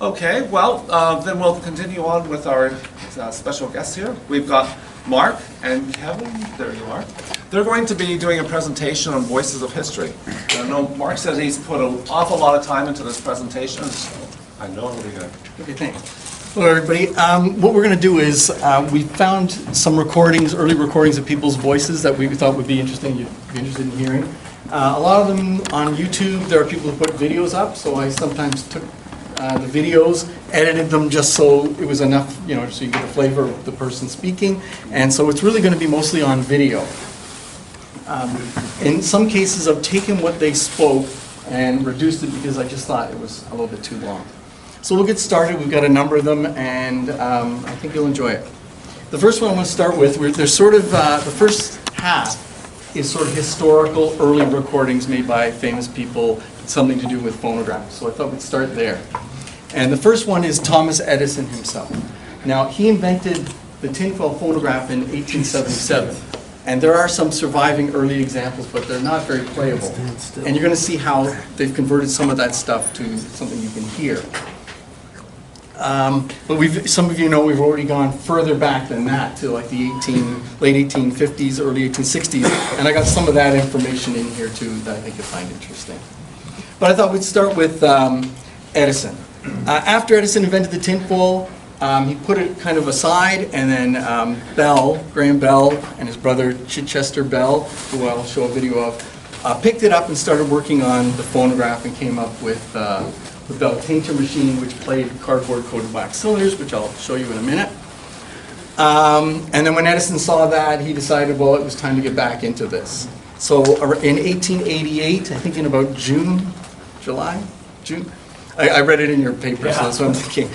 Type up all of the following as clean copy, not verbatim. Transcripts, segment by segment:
Okay, well, then we'll continue on with our special guests here. We've got Mark and Kevin, there you are. They're going to be doing a presentation on Voices of History. I know Mark says he's put an awful lot of time into this presentation, so I know it'll be good. Okay, thanks. Hello, everybody. What we're going to do is we found some recordings, early recordings of people's voices that we thought would be interesting, you'd be interested in hearing. A lot of them on YouTube. There are people who put videos up, so I sometimes took the videos, edited them just so it was enough, so you get a flavor of the person speaking. And so it's really going to be mostly on video. In some cases, I've taken what they spoke and reduced it because I just thought it was a little bit too long. So we'll get started. We've got a number of them, and I think you'll enjoy it. The first one I want to start with, there's sort of, the first half is sort of historical early recordings made by famous people, something to do with phonographs. So I thought we'd start there. And the first one is Thomas Edison himself. Now, he invented the tinfoil phonograph in 1877. And there are some surviving early examples, but they're not very playable. And you're going to see how they've converted some of that stuff to something you can hear. But some of you know we've already gone further back than that to like the late 1850s, early 1860s. And I got some of that information in here too that I think you'll find interesting. But I thought we'd start with Edison. After Edison invented the tinfoil, he put it kind of aside, and then Graham Bell, and his brother Chichester Bell, who I'll show a video of, picked it up and started working on the phonograph and came up with the Bell Tainter machine, which played cardboard-coated wax cylinders, which I'll show you in a minute. And then when Edison saw that, he decided, well, it was time to get back into this. So in 1888, I think in about June, I read it in your paper, yeah. So that's what I'm thinking.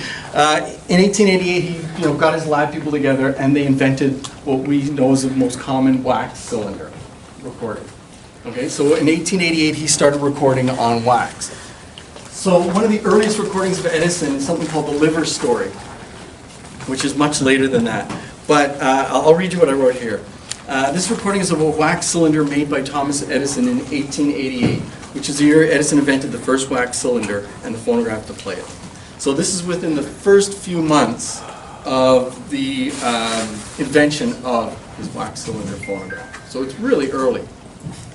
In 1888, he got his lab people together, and they invented what we know as the most common wax cylinder recording. Okay, so in 1888, he started recording on wax. So one of the earliest recordings of Edison is something called the Liver Story, which is much later than that. But I'll read you what I wrote here. This recording is of a wax cylinder made by Thomas Edison in 1888, which is the year Edison invented the first wax cylinder and the phonograph to play it. So this is within the first few months of the invention of his wax cylinder phonograph. So it's really early.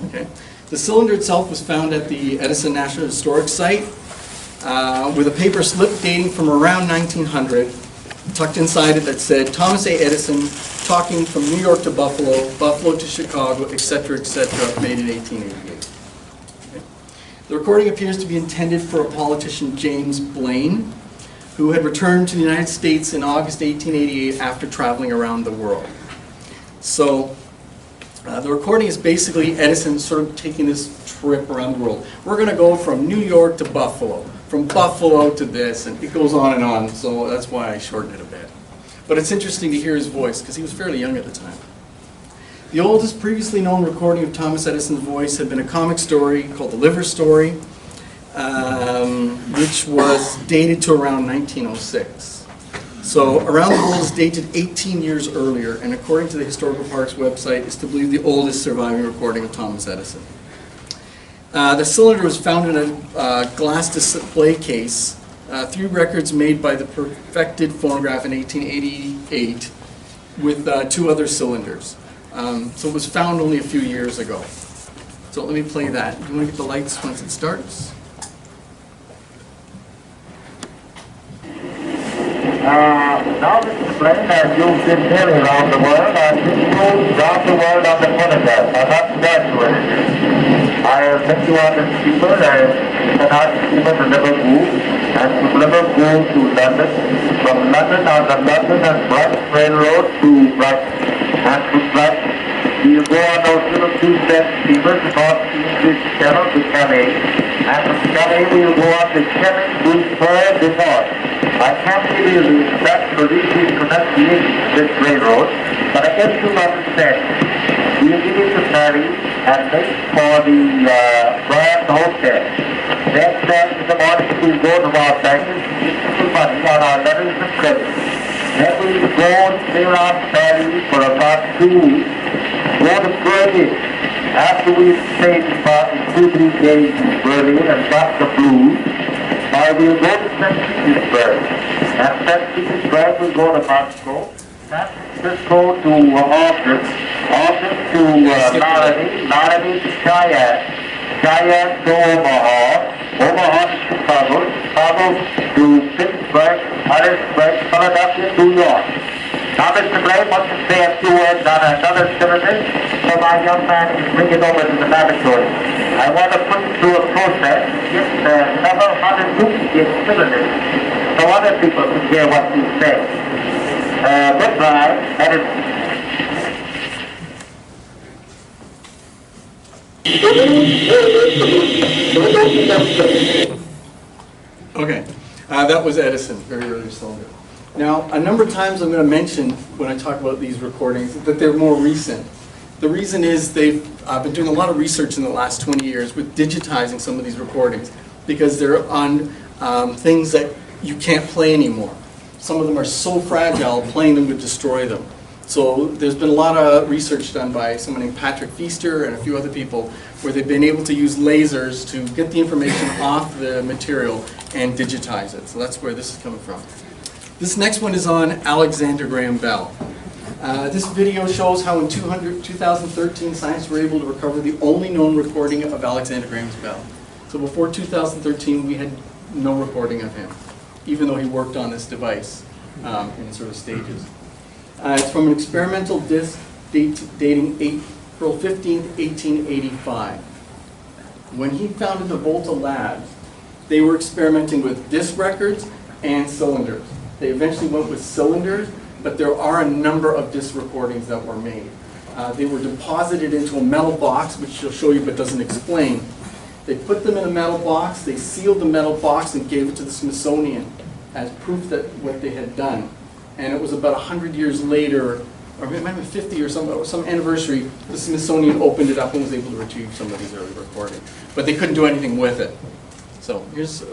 Okay. The cylinder itself was found at the Edison National Historic Site with a paper slip dating from around 1900, tucked inside it that said, Thomas A. Edison talking from New York to Buffalo, Buffalo to Chicago, etc., made in 1888. Okay. The recording appears to be intended for a politician, James Blaine, who had returned to the United States in August 1888 after traveling around the world. So the recording is basically Edison sort of taking this trip around the world. We're going to go from New York to Buffalo, from Buffalo to this, and it goes on, so that's why I shortened it a bit. But it's interesting to hear his voice, because he was fairly young at the time. The oldest previously known recording of Thomas Edison's voice had been a comic story called The Liver Story, which was dated to around 1906. So Around the World is dated 18 years earlier, and according to the Historical Parks website, is to believe the oldest surviving recording of Thomas Edison. The cylinder was found in a glass display case, 3 records made by the perfected phonograph in 1888 with 2 other cylinders. So it was found only a few years ago. So let me play that. You want to get the lights once it starts? Now this display has used in nearly around the world and used around the world on the phonograph. I'm not graduated. I have met 200 people and cannot even to Liverpool and from Liverpool to London. From London on the London and Brighton Railroad to Brighton. And from Brighton we'll go on those little 2-step steamers across the English Channel to Calais. And from Calais we'll go on to Calais to Fur de North. I can't give you the exact pronunciation of this railroad, but I guess you understand. We'll give it to Paris and make for the Grand Hotel. Then in the morning we'll go to our bankers, give money on our letters of credit. Then we'll go and stay around Paris for about 2 weeks, go to Berlin. After we've stayed about 2-3 days in Berlin and got the blues, by we'll go to St. Petersburg. At St. Petersburg, we'll go to Moscow. San Francisco to August. August to Naradi. Naradi to Cheyenne. Cheyenne to Omaha. Omaha to Chicago. Chicago to Pittsburgh. Harrisburg, Philadelphia, New York. Now, Mr. Blaine wants to say a few words on another cylinder, so my young man can bring it over to the laboratory. I want to put it through a process, get several hundred duplicate cylinders, so other people can hear what you say. Goodbye, edit. Okay, that was Edison, very early cylinder. Now, a number of times I'm going to mention, when I talk about these recordings, that they're more recent. The reason is they've been doing a lot of research in the last 20 years with digitizing some of these recordings, because they're on things that you can't play anymore. Some of them are so fragile, playing them would destroy them. So there's been a lot of research done by someone named Patrick Feaster and a few other people, where they've been able to use lasers to get the information off the material and digitize it. So that's where this is coming from. This next one is on Alexander Graham Bell. This video shows how in 2013 scientists were able to recover the only known recording of Alexander Graham's bell. So before 2013 we had no recording of him, even though he worked on this device in sort of stages. It's from an experimental disc dating April 15th, 1885. When he founded the Volta Labs, they were experimenting with disc records and cylinders. They eventually went with cylinders, but there are a number of disc recordings that were made. They were deposited into a metal box, which she'll show you but doesn't explain. They put them in a metal box, they sealed the metal box and gave it to the Smithsonian as proof that what they had done. And it was about 100 years later, or it might have been 50 or some anniversary, the Smithsonian opened it up and was able to retrieve some of these early recordings. But they couldn't do anything with it. So here's,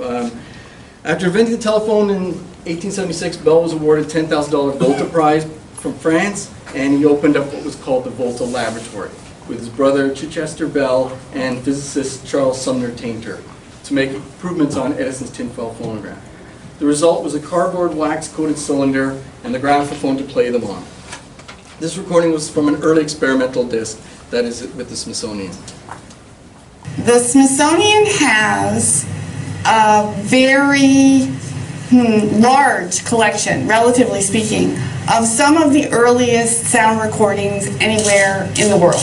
after inventing the telephone in 1876, Bell was awarded $10,000 Volta Prize from France, and he opened up what was called the Volta Laboratory with his brother Chichester Bell and physicist Charles Sumner Tainter to make improvements on Edison's tinfoil phonograph. The result was a cardboard wax-coated cylinder and the graphophone to play them on. This recording was from an early experimental disc that is with the Smithsonian. The Smithsonian has a very large collection, relatively speaking, of some of the earliest sound recordings anywhere in the world.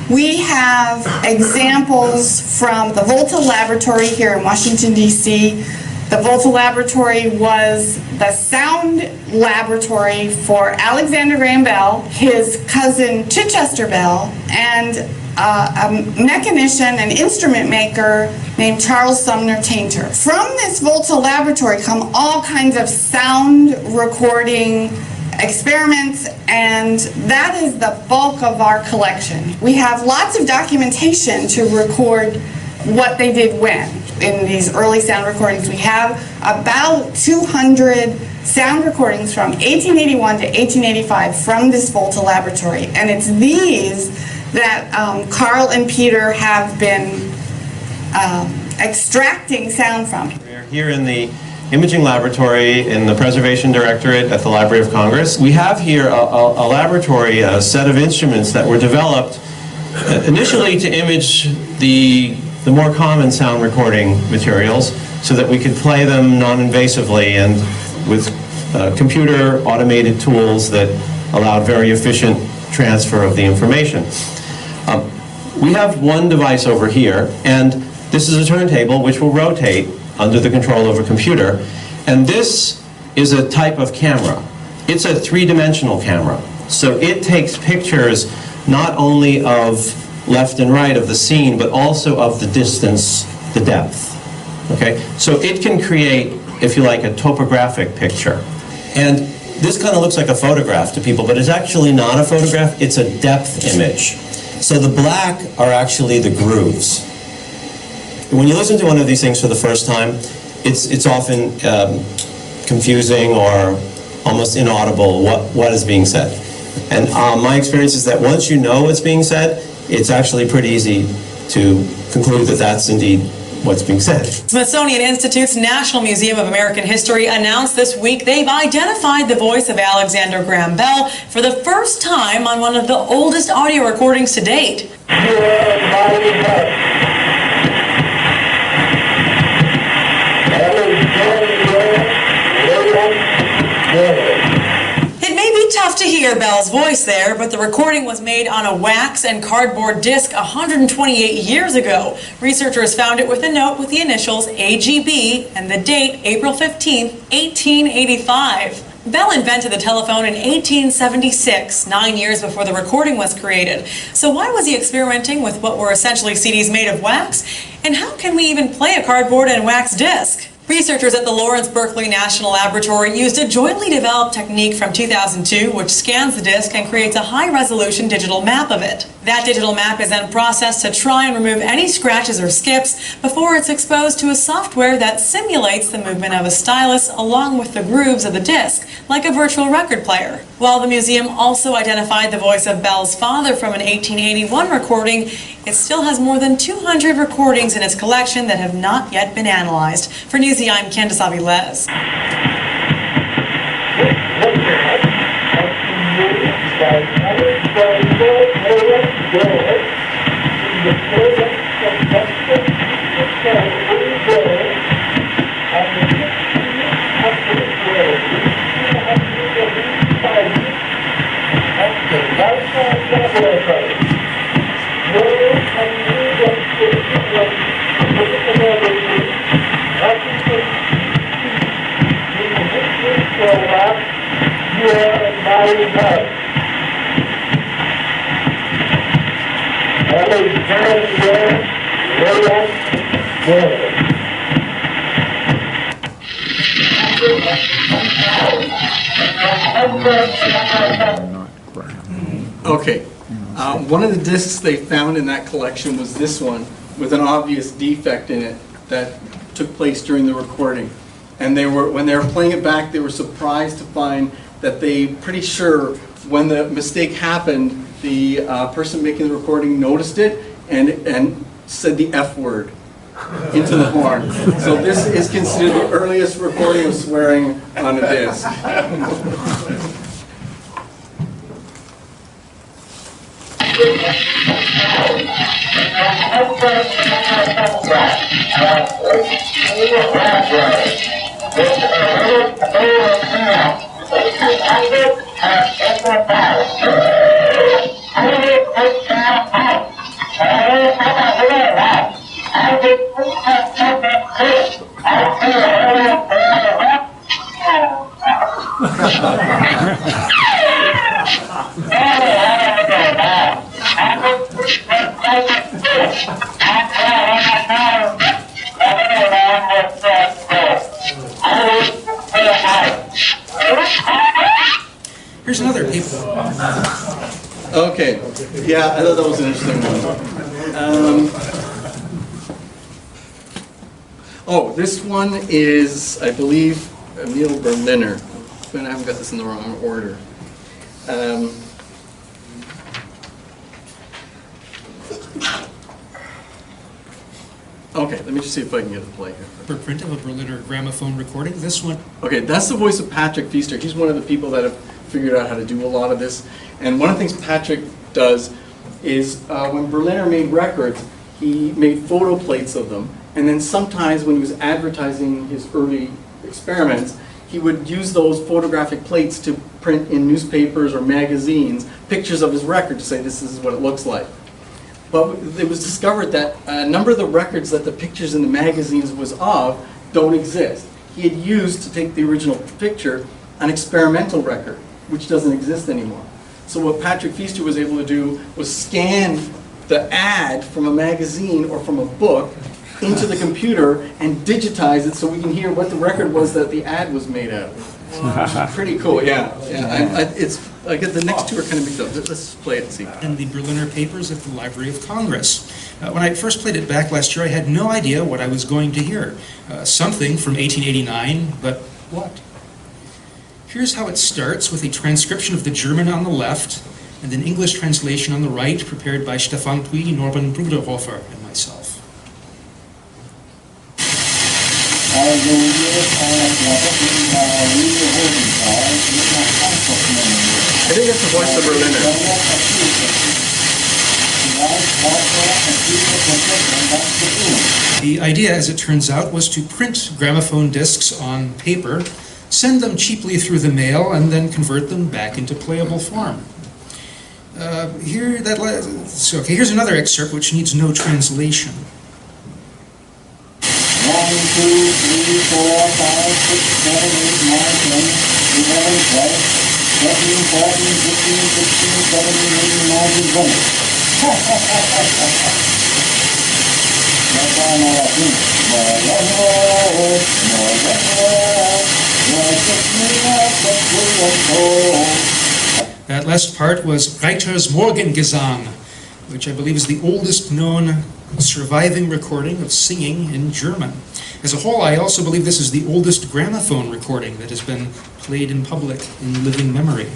We have examples from the Volta Laboratory here in Washington, D.C. The Volta Laboratory was the sound laboratory for Alexander Graham Bell, his cousin Chichester Bell, and a mechanician, an instrument maker named Charles Sumner Tainter. From this Volta Laboratory come all kinds of sound recording experiments, and that is the bulk of our collection. We have lots of documentation to record what they did when. In these early sound recordings, we have about 200 sound recordings from 1881 to 1885 from this Volta Laboratory, and it's these that Carl and Peter have been extracting sound from. We're here in the Imaging Laboratory in the Preservation Directorate at the Library of Congress. We have here a laboratory, a set of instruments that were developed initially to image the more common sound recording materials so that we could play them non-invasively and with computer automated tools that allowed very efficient transfer of the information. We have one device over here, and this is a turntable which will rotate under the control of a computer, and this is a type of camera. It's a three-dimensional camera, so it takes pictures not only of left and right of the scene, but also of the distance, the depth. Okay, so it can create, if you like, a topographic picture. And this kind of looks like a photograph to people, but it's actually not a photograph, it's a depth image. So the black are actually the grooves. When you listen to one of these things for the first time, it's often confusing or almost inaudible what is being said. And my experience is that once you know what's being said, it's actually pretty easy to conclude that that's indeed what's being said. Smithsonian Institute's National Museum of American History announced this week they've identified the voice of Alexander Graham Bell for the first time on one of the oldest audio recordings to date. It may be tough to hear Bell's voice there, but the recording was made on a wax and cardboard disc 128 years ago. Researchers found it with a note with the initials AGB and the date April 15, 1885. Bell invented the telephone in 1876, 9 years before the recording was created. So why was he experimenting with what were essentially CDs made of wax? And how can we even play a cardboard and wax disc? Researchers at the Lawrence Berkeley National Laboratory used a jointly developed technique from 2002 which scans the disc and creates a high-resolution digital map of it. That digital map is then processed to try and remove any scratches or skips before it's exposed to a software that simulates the movement of a stylus along with the grooves of the disc, like a virtual record player. While the museum also identified the voice of Bell's father from an 1881 recording, it still has more than 200 recordings in its collection that have not yet been analyzed. For Newsy, I'm Candace Avilés. Okay, one of the discs they found in that collection was this one with an obvious defect in it that took place during the recording. And when they were playing it back, they were surprised to find that pretty sure when the mistake happened, the person making the recording noticed it and said the F word into the horn. So this is considered the earliest recording of swearing on a disc. Here's another paper. Okay, yeah, I thought that was an interesting one. This one is, I believe, Emil Berliner. I haven't got this in the wrong order. Okay, let me just see if I can get a play here. A print of a Berliner gramophone recording. This one. Okay, that's the voice of Patrick Feaster. He's one of the people that have figured out how to do a lot of this. And one of the things Patrick does is when Berliner made records, he made photo plates of them. And then sometimes when he was advertising his early experiments, he would use those photographic plates to print in newspapers or magazines pictures of his record to say this is what it looks like. But it was discovered that a number of the records that the pictures in the magazines was of don't exist. He had used to take the original picture an experimental record, which doesn't exist anymore. So what Patrick Feaster was able to do was scan the ad from a magazine or from a book into the computer and digitize it so we can hear what the record was that the ad was made out of. Which is pretty cool, yeah. I guess the next two are kind of mixed up. Let's play it and see. And the Berliner papers at the Library of Congress. When I first played it back last year, I had no idea what I was going to hear. Something from 1889, but what? Here's how it starts, with a transcription of the German on the left and an English translation on the right, prepared by Stefan Puy, Norman Bruderhofer, and myself. I think that's the voice of Berliner. The idea, as it turns out, was to print gramophone discs on paper, send them cheaply through the mail, and then convert them back into playable form. Here's another excerpt which needs no translation. 1, 2, 3, 4, 5, 6, 7, 8, 9, 10, 11, 12, 13, 14, 15, 16, 17, 18, 19, 20. That last part was Reiter's Morgengesang, which I believe is the oldest known surviving recording of singing in German. As a whole, I also believe this is the oldest gramophone recording that has been played in public in living memory.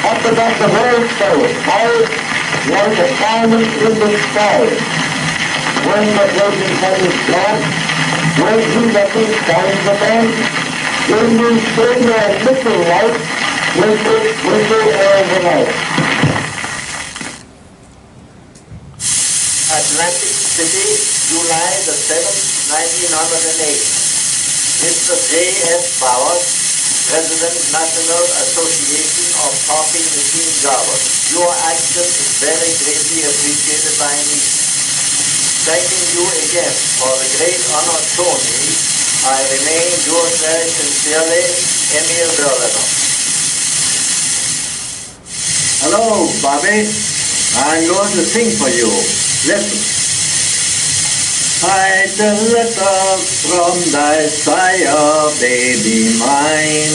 Up above the world stage, high was a diamond in the sky. When the floating head is gone, when he that is down the bend, when you sing your little light, twinkle all the night. Atlantic City, July the 7th, 1908. Mr. J.S. Bowers, President, National Association of Talking Machine Drivers. Your action is very greatly appreciated by me. Thanking you again for the great honor shown me, I remain yours very sincerely, Emil Berliner. Hello, Bobby. I'm going to sing for you. Listen. Hide the letter from thy sire, baby mine.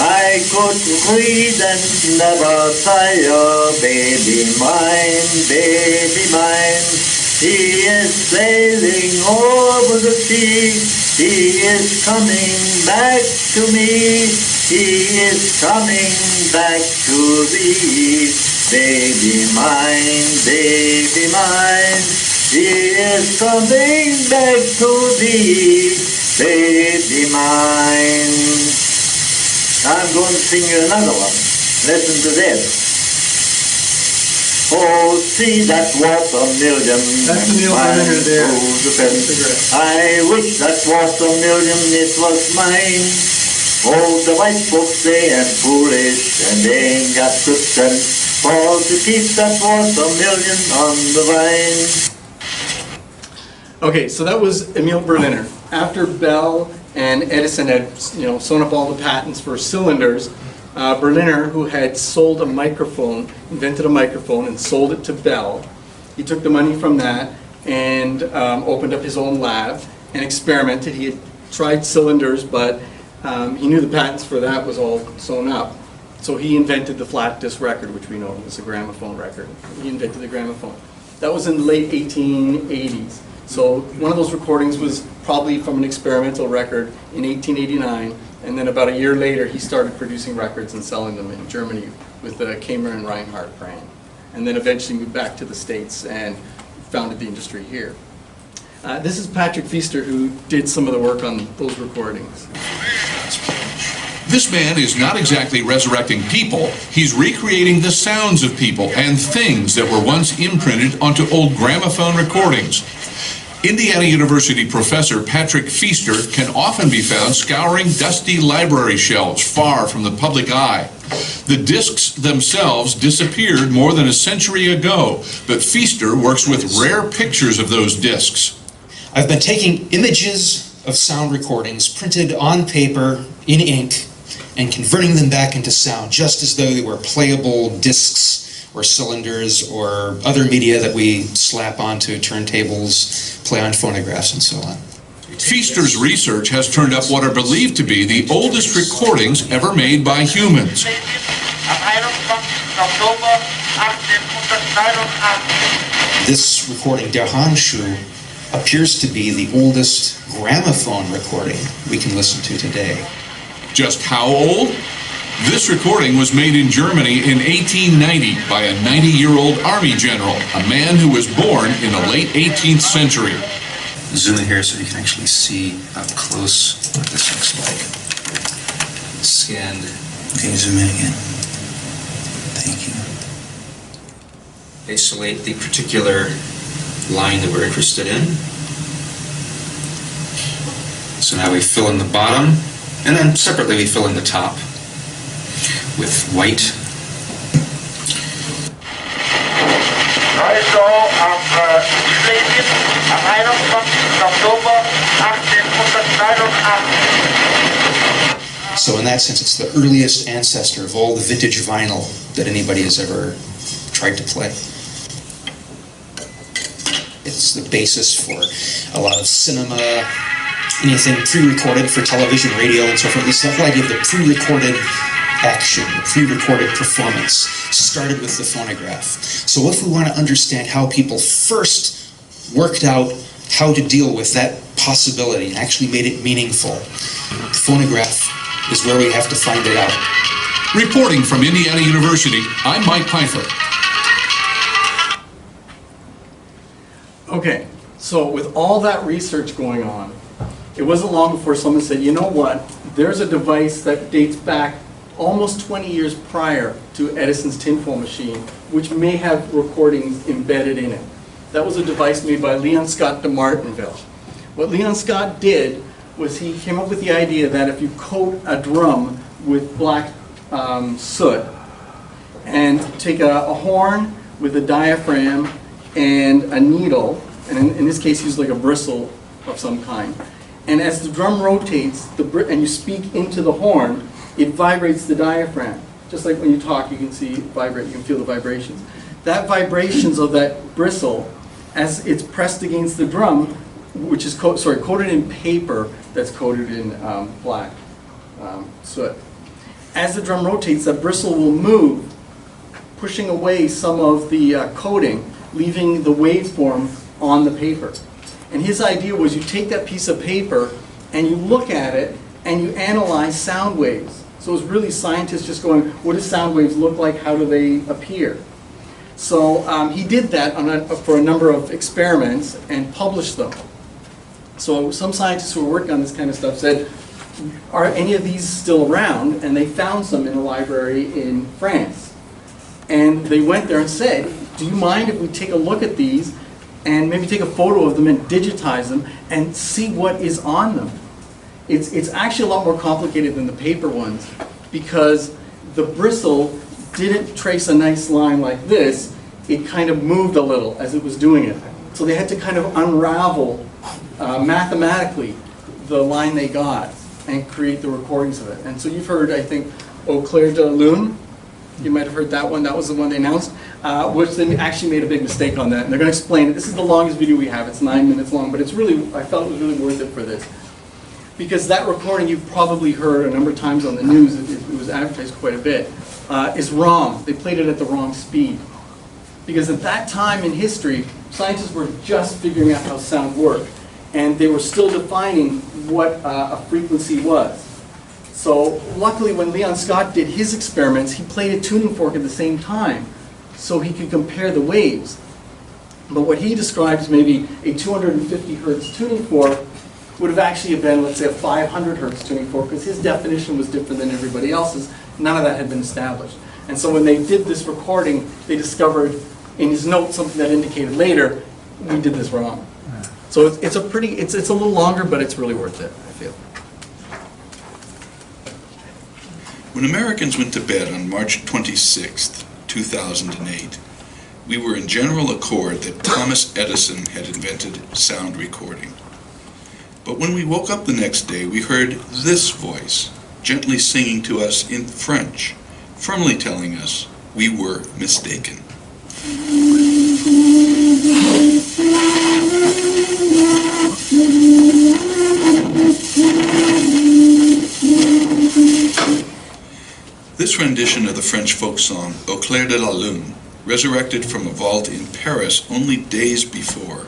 I could read and never tire, baby mine. He is sailing over the sea, he is coming back to me, he is coming back to thee, baby mine. He is coming back to thee, baby mine. I'm going to sing you another one. Listen to this. Oh, see that watermelon. That's Emil Berliner there. I wish that watermelon, it was mine. Oh, the white folks, they ain't foolish, and they ain't got good sense, for to keep that watermelon on the vine. Okay, so that was Emil Berliner. After Bell and Edison had, sewn up all the patents for cylinders, Berliner, who had sold a microphone, invented a microphone and sold it to Bell. He took the money from that and opened up his own lab and experimented. He had tried cylinders, but he knew the patents for that was all sewn up. So he invented the flat disc record, which we know is a gramophone record. He invented the gramophone. That was in the late 1880s. So one of those recordings was probably from an experimental record in 1889, and then about a year later he started producing records and selling them in Germany with the Kamer and Reinhardt brand, and then eventually moved back to the States and founded the industry here. This is Patrick Feaster, who did some of the work on those recordings. This man is not exactly resurrecting people, he's recreating the sounds of people and things that were once imprinted onto old gramophone recordings. Indiana University professor Patrick Feaster can often be found scouring dusty library shelves far from the public eye. The discs themselves disappeared more than a century ago, but Feaster works with rare pictures of those discs. I've been taking images of sound recordings printed on paper in ink and converting them back into sound, just as though they were playable discs or cylinders or other media that we slap onto turntables, play on phonographs, and so on. Feaster's research has turned up what are believed to be the oldest recordings ever made by humans. This recording, Der Handschuh, appears to be the oldest gramophone recording we can listen to today. Just how old? This recording was made in Germany in 1890 by a 90-year-old army general, a man who was born in the late 18th century. Zoom in here so you can actually see up close what this looks like. Scanned. Can you zoom in again? Thank you. Isolate the particular line that we're interested in. So now we fill in the bottom, and then separately we fill in the top with white. Also am Schweden am 21. Oktober 1889. So in that sense, it's the earliest ancestor of all the vintage vinyl that anybody has ever tried to play. It's the basis for a lot of cinema, anything pre-recorded for television, radio, and so forth. It's the whole idea of the pre-recorded action, the pre-recorded performance, started with the phonograph. So if we want to understand how people first worked out how to deal with that possibility and actually made it meaningful, the phonograph is where we have to find it out. Reporting from Indiana University, I'm Mike Pfeiffer. Okay, so with all that research going on, it wasn't long before someone said, you know what, there's a device that dates back almost 20 years prior to Edison's tinfoil machine, which may have recordings embedded in it. That was a device made by Leon Scott de Martinville. What Leon Scott did was he came up with the idea that if you coat a drum with black soot and take a horn with a diaphragm and a needle, and in this case use like a bristle of some kind, and as the drum rotates and you speak into the horn, it vibrates the diaphragm. Just like when you talk, you can see it vibrate, you can feel the vibrations. That vibrations of that bristle, as it's pressed against the drum, which is coated in paper that's coated in black soot. As the drum rotates, that bristle will move, pushing away some of the coating, leaving the waveform on the paper. And his idea was you take that piece of paper and you look at it and you analyze sound waves. So it's really scientists just going, what do sound waves look like? How do they appear? So he did that for a number of experiments and published them. So some scientists who were working on this kind of stuff said, are any of these still around? And they found some in a library in France. And they went there and said, do you mind if we take a look at these and maybe take a photo of them and digitize them and see what is on them? It's actually a lot more complicated than the paper ones because the bristle didn't trace a nice line like this. It kind of moved a little as it was doing it. So they had to kind of unravel mathematically the line they got and create the recordings of it. And so you've heard, I think, Eau Claire de Lune. You might have heard that one. That was the one they announced, which they actually made a big mistake on that. And they're going to explain it. This is the longest video we have. It's 9 minutes long, but it's really, I felt it was really worth it for this. Because that recording you've probably heard a number of times on the news, it was advertised quite a bit, is wrong. They played it at the wrong speed. Because at that time in history, scientists were just figuring out how sound worked. And they were still defining what a frequency was. So luckily when Leon Scott did his experiments, he played a tuning fork at the same time so he could compare the waves. But what he describes maybe a 250 hertz tuning fork would have actually been, let's say, a 500 hertz tuning fork because his definition was different than everybody else's. None of that had been established. And so when they did this recording, they discovered in his notes something that indicated later, we did this wrong. So it's a little longer, but it's really worth it, I feel. When Americans went to bed on March 26, 2008, we were in general accord that Thomas Edison had invented sound recording. But when we woke up the next day, we heard this voice gently singing to us in French, firmly telling us we were mistaken. This rendition of the French folk song, Au Clair de la Lune, resurrected from a vault in Paris only days before,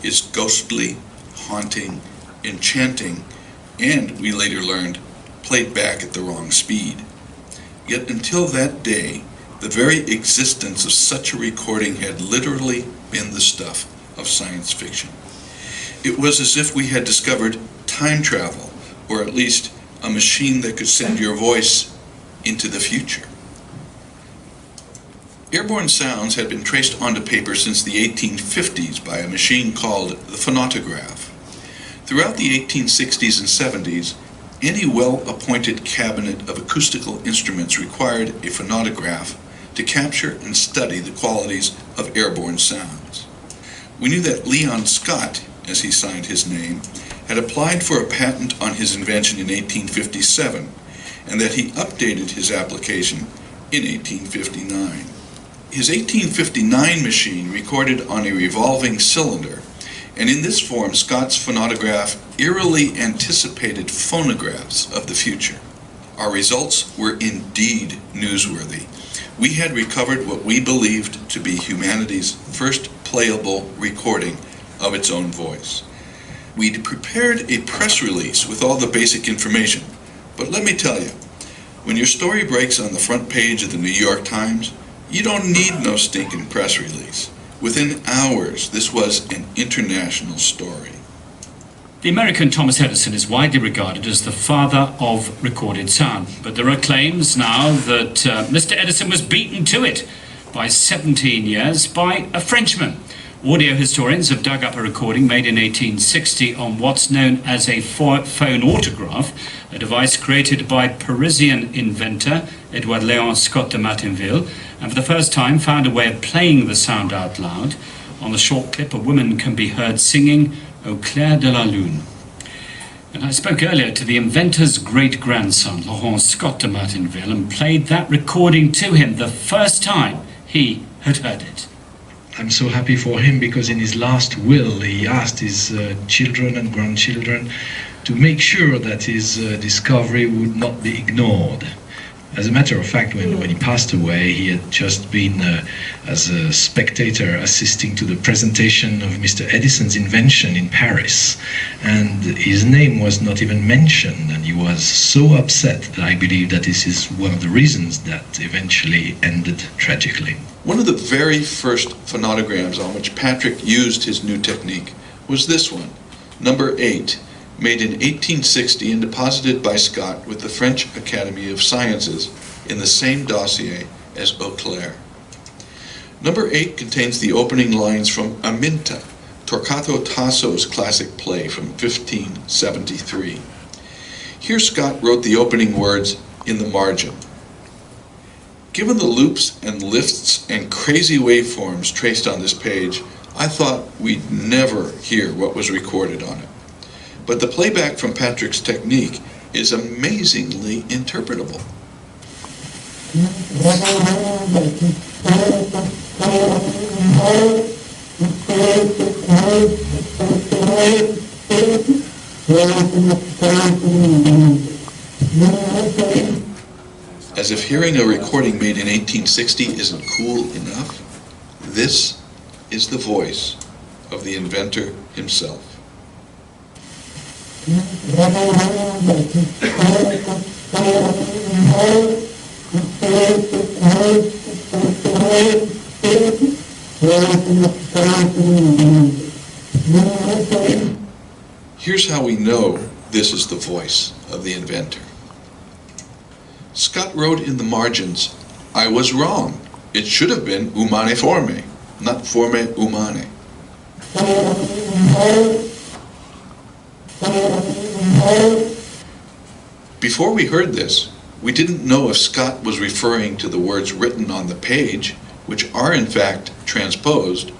is ghostly, haunting, enchanting, and, we later learned, played back at the wrong speed. Yet until that day, the very existence of such a recording had literally been the stuff of science fiction. It was as if we had discovered time travel, or at least a machine that could send your voice into the future. Airborne sounds had been traced onto paper since the 1850s by a machine called the phonograph. Throughout the 1860s and 70s, any well-appointed cabinet of acoustical instruments required a phonograph to capture and study the qualities of airborne sounds. We knew that Leon Scott, as he signed his name, had applied for a patent on his invention in 1857, and that he updated his application in 1859. His 1859 machine recorded on a revolving cylinder, and in this form Scott's phonograph eerily anticipated phonographs of the future. Our results were indeed newsworthy. We had recovered what we believed to be humanity's first playable recording of its own voice. We'd prepared a press release with all the basic information, but let me tell you, when your story breaks on the front page of the New York Times, you don't need no stinking press release. Within hours, this was an international story. The American Thomas Edison is widely regarded as the father of recorded sound, but there are claims now that Mr. Edison was beaten to it by 17 years by a Frenchman. Audio historians have dug up a recording made in 1860 on what's known as a phonautograph, a device created by Parisian inventor Edouard Léon Scott de Martinville, and for the first time found a way of playing the sound out loud. On the short clip, a woman can be heard singing Au clair de la lune. And I spoke earlier to the inventor's great-grandson, Laurent Scott de Martinville, and played that recording to him the first time he had heard it. I'm so happy for him because in his last will he asked his children and grandchildren to make sure that his discovery would not be ignored. As a matter of fact, when he passed away, he had just been, as a spectator, assisting to the presentation of Mr. Edison's invention in Paris. And his name was not even mentioned, and he was so upset that I believe that this is one of the reasons that eventually ended tragically. One of the very first phonograms on which Patrick used his new technique was this one, number 8, made in 1860 and deposited by Scott with the French Academy of Sciences in the same dossier as Au clair. Number 8 contains the opening lines from Aminta, Torquato Tasso's classic play from 1573. Here Scott wrote the opening words in the margin. Given the loops and lifts and crazy waveforms traced on this page, I thought we'd never hear what was recorded on it. But the playback from Patrick's technique is amazingly interpretable. As if hearing a recording made in 1860 isn't cool enough, this is the voice of the inventor himself. Here's how we know this is the voice of the inventor. Scott wrote in the margins, I was wrong. It should have been umane forme, not forme umane. Before we heard this, we didn't know if Scott was referring to the words written on the page, which are in fact transposed,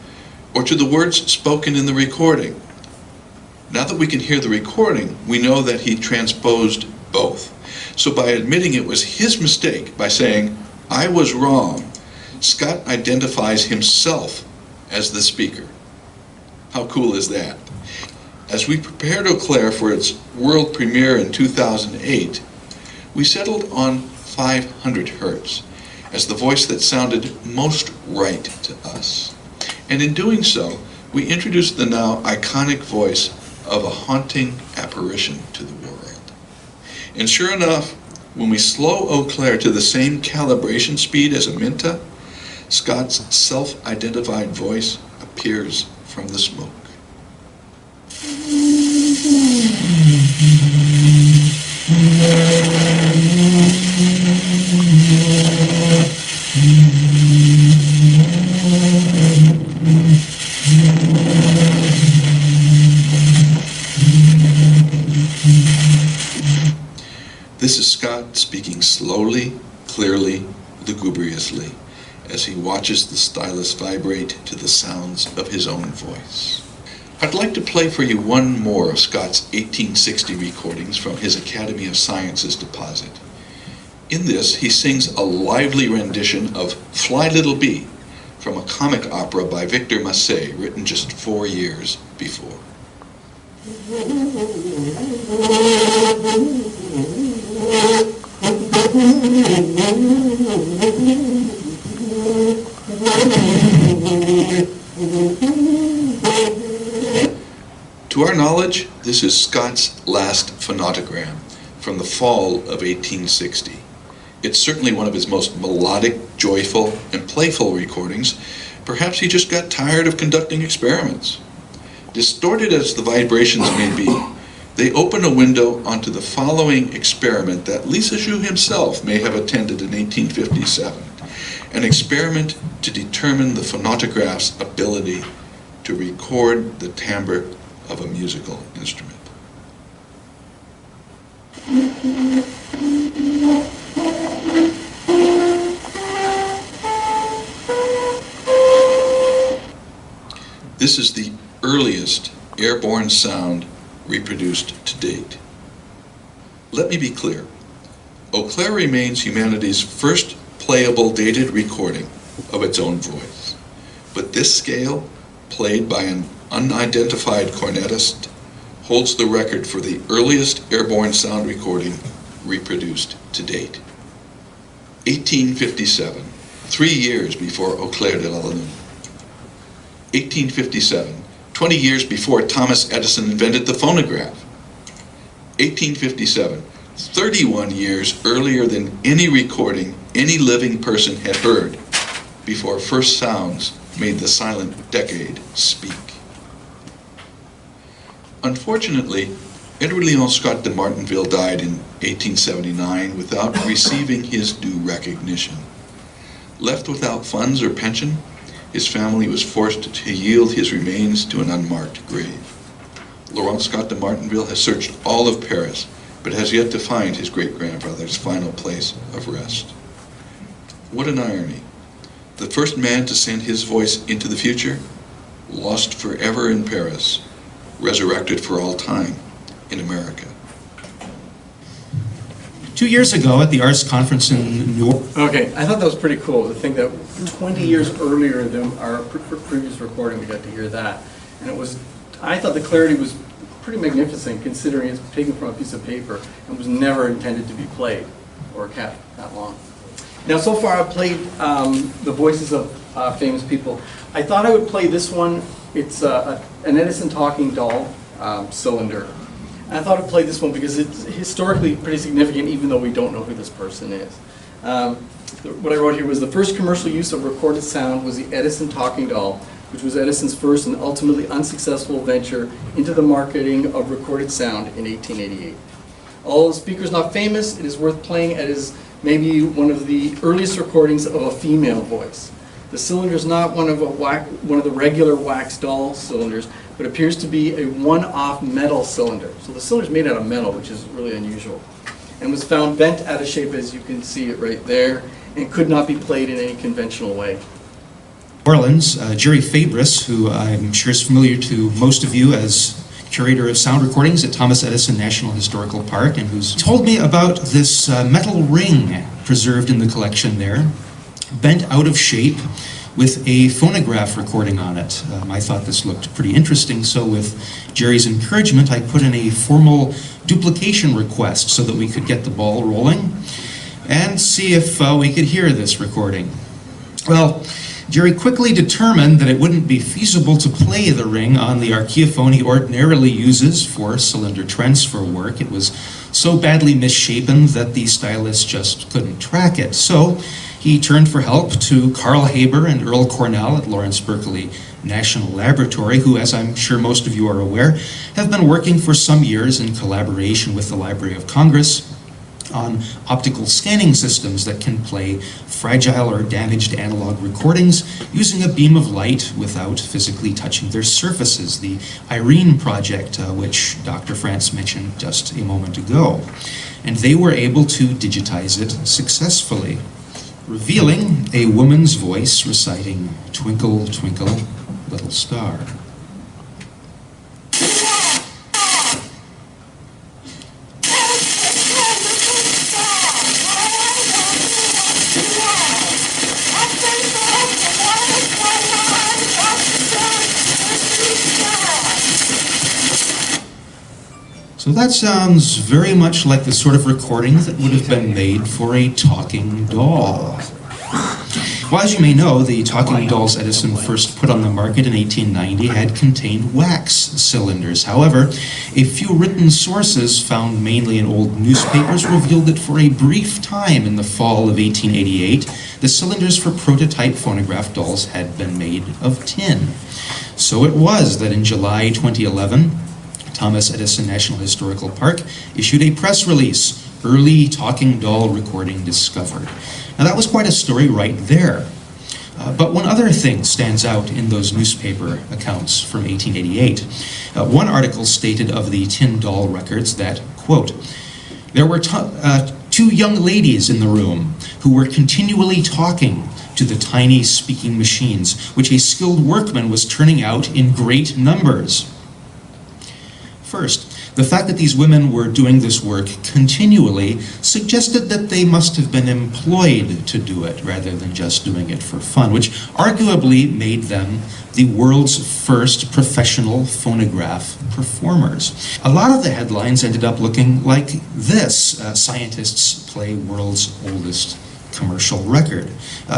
or to the words spoken in the recording. Now that we can hear the recording, we know that he transposed both. So by admitting it was his mistake, by saying, I was wrong, Scott identifies himself as the speaker. How cool is that? As we prepared Au clair for its world premiere in 2008, we settled on 500 hertz as the voice that sounded most right to us. And in doing so, we introduced the now iconic voice of a haunting apparition to the world. And sure enough, When we slow Eau Claire to the same calibration speed as a Minta, Scott's self-identified voice appears from the smoke. This is Scott speaking slowly, clearly, lugubriously, as he watches the stylus vibrate to the sounds of his own voice. I'd like to play for you one more of Scott's 1860 recordings from his Academy of Sciences deposit. In this, he sings a lively rendition of Fly Little Bee from a comic opera by Victor Massé, written just 4 years before. To our knowledge, this is Scott's last phonotogram from the fall of 1860. It's certainly one of his most melodic, joyful, and playful recordings. Perhaps he just got tired of conducting experiments. Distorted as the vibrations may be, they open a window onto the following experiment that Lisa Zhu himself may have attended in 1857, an experiment to determine the phonotograph's ability to record the timbre of a musical instrument. This is the earliest airborne sound reproduced to date. Let me be clear. Eau Claire remains humanity's first playable dated recording of its own voice. But this scale, played by an unidentified cornetist, holds the record for the earliest airborne sound recording reproduced to date. 1857, 3 years before Eau Claire de la Lune. 1857, 20 years before Thomas Edison invented the phonograph. 1857, 31 years earlier than any recording any living person had heard before first sounds made the silent decade speak. Unfortunately, Edward Leon Scott de Martinville died in 1879 without receiving his due recognition. Left without funds or pension, his family was forced to yield his remains to an unmarked grave. Laurent Scott de Martinville has searched all of Paris, but has yet to find his great-grandfather's final place of rest. What an irony. The first man to send his voice into the future, lost forever in Paris, resurrected for all time in America. 2 years ago at the Arts Conference in New York. Okay, I thought that was pretty cool to think that 20 years earlier than our previous recording, we got to hear that. And it was, I thought the clarity was pretty magnificent considering it's taken from a piece of paper and was never intended to be played or kept that long. Now, so far I've played the voices of famous people. I thought I would play this one. It's an Edison talking doll cylinder. And I thought I'd play this one because it's historically pretty significant even though we don't know who this person is. What I wrote here was the first commercial use of recorded sound was the Edison talking doll, which was Edison's first and ultimately unsuccessful venture into the marketing of recorded sound in 1888. Although the speaker's not famous, it is worth playing as maybe one of the earliest recordings of a female voice. The cylinder is not one of the regular wax doll cylinders, but appears to be a one-off metal cylinder. So the cylinder is made out of metal, which is really unusual, and was found bent out of shape, as you can see it right there, and could not be played in any conventional way. Orleans, Jerry Fabris, who I'm sure is familiar to most of you as curator of sound recordings at Thomas Edison National Historical Park, and who's told me about this metal ring preserved in the collection there, bent out of shape with a phonograph recording on it. I thought this looked pretty interesting, so with Jerry's encouragement, I put in a formal duplication request so that we could get the ball rolling and see if we could hear this recording. Well, Jerry quickly determined that it wouldn't be feasible to play the ring on the archaeophone he ordinarily uses for cylinder transfer work. It was so badly misshapen that the stylus just couldn't track it. So he turned for help to Carl Haber and Earl Cornell at Lawrence Berkeley National Laboratory, who, as I'm sure most of you are aware, have been working for some years in collaboration with the Library of Congress on optical scanning systems that can play fragile or damaged analog recordings using a beam of light without physically touching their surfaces, the IRENE project, which Dr. France mentioned just a moment ago. And they were able to digitize it successfully, revealing a woman's voice reciting "Twinkle, Twinkle, Little Star." So that sounds very much like the sort of recording that would have been made for a talking doll. Well, as you may know, the talking dolls Edison first put on the market in 1890 had contained wax cylinders. However, a few written sources found mainly in old newspapers revealed that for a brief time in the fall of 1888, the cylinders for prototype phonograph dolls had been made of tin. So it was that in July 2011, Thomas Edison National Historical Park issued a press release, "Early Talking Doll Recording Discovered." Now that was quite a story right there. But one other thing stands out in those newspaper accounts from 1888. One article stated of the tin doll records that, quote, "There were two young ladies in the room who were continually talking to the tiny speaking machines, which a skilled workman was turning out in great numbers." First, the fact that these women were doing this work continually suggested that they must have been employed to do it rather than just doing it for fun, which arguably made them the world's first professional phonograph performers. A lot of the headlines ended up looking like this: scientists play world's oldest commercial record.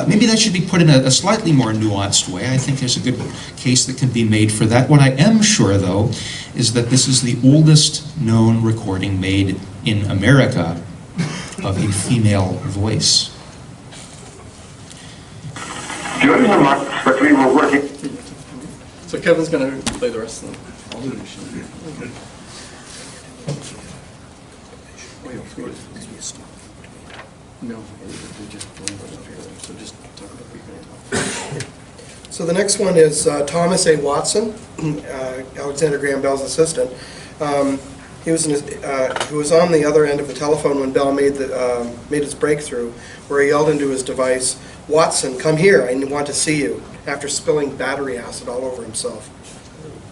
Maybe that should be put in a slightly more nuanced way. I think there's a good case that can be made for that. What I am sure, though, is that this is the oldest known recording made in America of a female voice. During the month that we were working... So Kevin's going to play the rest of them. No, So the next one is Thomas A. Watson, Alexander Graham Bell's assistant. He was on the other end of the telephone when Bell made his breakthrough, where he yelled into his device, "Watson, come here, I want to see you," after spilling battery acid all over himself.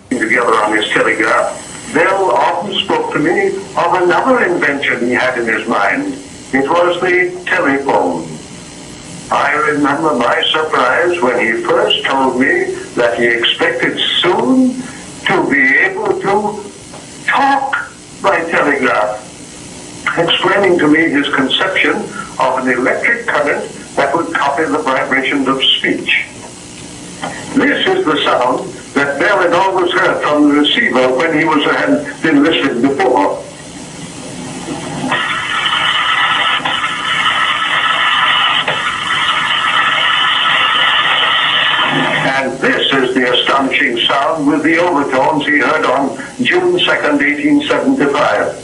Together on his telegraph, Bell often spoke to me of another invention he had in his mind. It was the telephone. I remember my surprise when he first told me that he expected soon to be able to talk by telegraph, explaining to me his conception of an electric current that would copy the vibrations of speech. This is the sound that Bell had always heard from the receiver when he had been listening before. And this is the astonishing sound with the overtones he heard on June 2nd, 1875.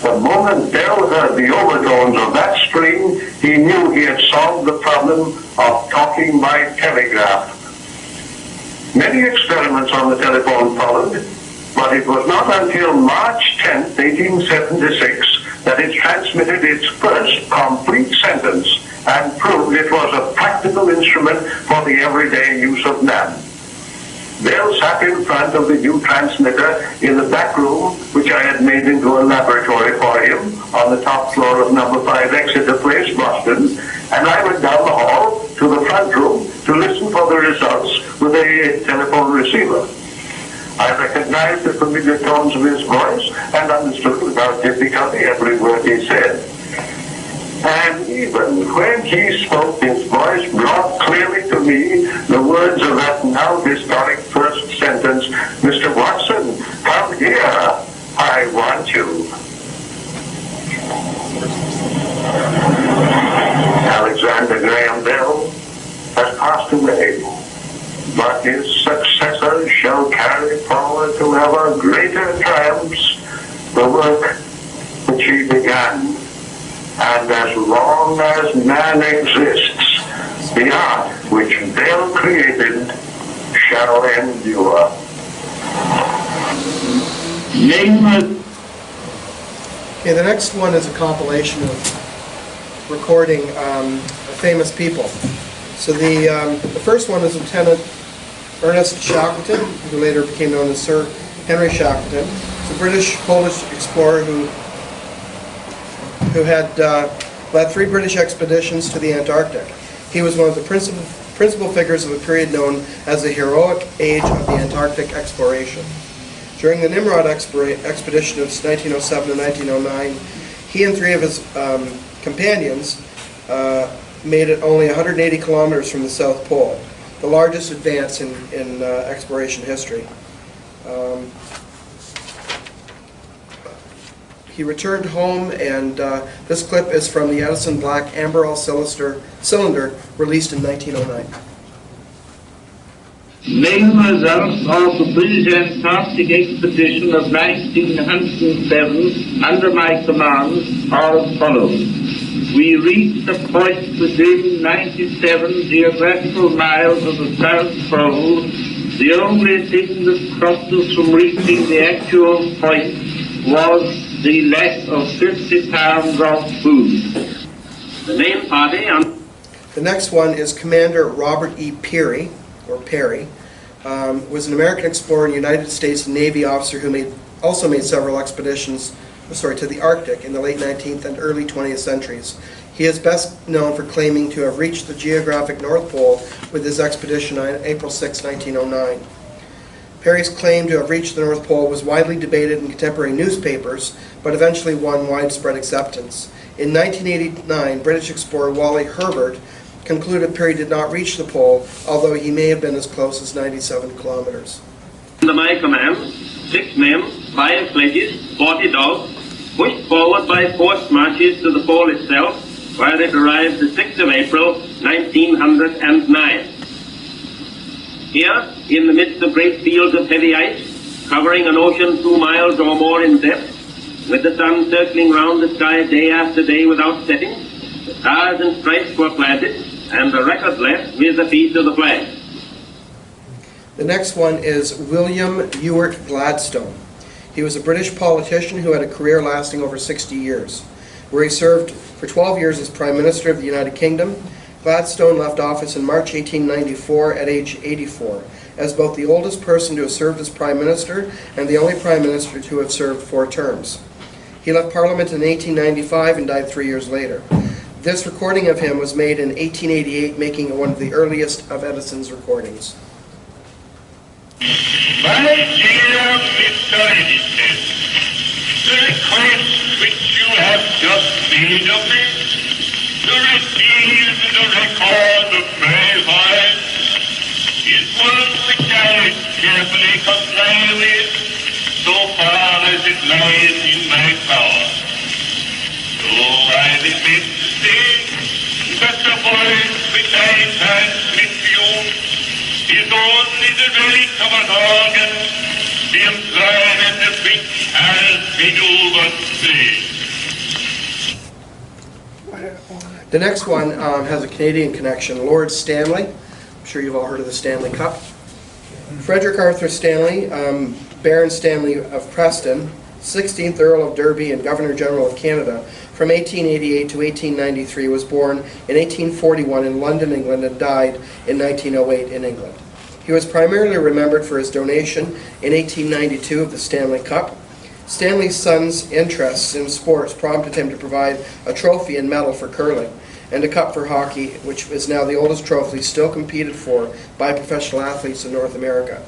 The moment Bell heard the overtones of that string, he knew he had solved the problem of talking by telegraph. Many experiments on the telephone followed, but it was not until March 10th, 1876, that it transmitted its first complete sentence and proved it was a practical instrument for the everyday use of man. Bell sat in front of the new transmitter in the back room, which I had made into a laboratory for him on the top floor of number 5 Exeter Place, Boston, and I went down the hall to the front room to listen for the results with a telephone receiver. I recognized the familiar tones of his voice and understood without difficulty every word he said. and when he spoke, his voice brought clearly to me the words of that now historic first sentence, "Mr. Watson, come here, I want you." Alexander Graham Bell has passed away, but his successors shall carry forward to ever greater triumphs the work which he began. And as long as man exists, the art which Bell created shall endure. Okay, the next one is a compilation of recording famous people. So the first one is Lieutenant Ernest Shackleton, who later became known as Sir Henry Shackleton. He's a British-Polish explorer who had led 3 British expeditions to the Antarctic. He was one of the principal figures of a period known as the heroic age of the Antarctic exploration. During the Nimrod expedition of 1907 to 1909, he and 3 of his companions made it only 180 kilometers from the South Pole, the largest advance in exploration history. He returned home, and this clip is from the Edison Black Amberol cylinder released in 1909. Main results of the British Antarctic expedition of 1907 under my command are as follows. We reached a point within 97 geographical miles of the South Pole. The only thing that stopped us from reaching the actual point was the lack of 50 pounds of food. The main party... The next one is Commander Robert E. Peary, was an American explorer and United States Navy officer who also made several expeditions to the Arctic in the late 19th and early 20th centuries. He is best known for claiming to have reached the geographic North Pole with his expedition on April 6, 1909. Peary's claim to have reached the North Pole was widely debated in contemporary newspapers, but eventually won widespread acceptance. In 1989, British explorer Wally Herbert concluded Peary did not reach the pole, although he may have been as close as 97 kilometers. Under my command, 6 men, 5 sledges, 40 dogs, pushed forward by forced marches to the pole itself, where it arrived the 6th of April, 1909. Here, in the midst of great fields of heavy ice, covering an ocean 2 miles or more in depth, with the sun circling round the sky day after day without setting, the stars and stripes were planted, and the record left with a piece of the flag. The next one is William Ewart Gladstone. He was a British politician who had a career lasting over 60 years, where he served for 12 years as Prime Minister of the United Kingdom. Gladstone left office in March 1894 at age 84, as both the oldest person to have served as Prime Minister and the only Prime Minister to have served 4 terms. He left Parliament in 1895 and died 3 years later. This recording of him was made in 1888, making it one of the earliest of Edison's recordings. My dear Mr. Edison, the request which you have just made of me, to receive the record of my life, is one which I carefully comply with, so far as it lies in my power. So I regret to say that the voice which I transmit to you is only the relic of an organ, the employment of which has been overstayed. The next one has a Canadian connection. Lord Stanley. I'm sure you've all heard of the Stanley Cup. Frederick Arthur Stanley, Baron Stanley of Preston, 16th Earl of Derby and Governor General of Canada, from 1888 to 1893, was born in 1841 in London, England, and died in 1908 in England. He was primarily remembered for his donation in 1892 of the Stanley Cup. Stanley's son's interests in sports prompted him to provide a trophy and medal for curling and a cup for hockey, which is now the oldest trophy still competed for by professional athletes in North America.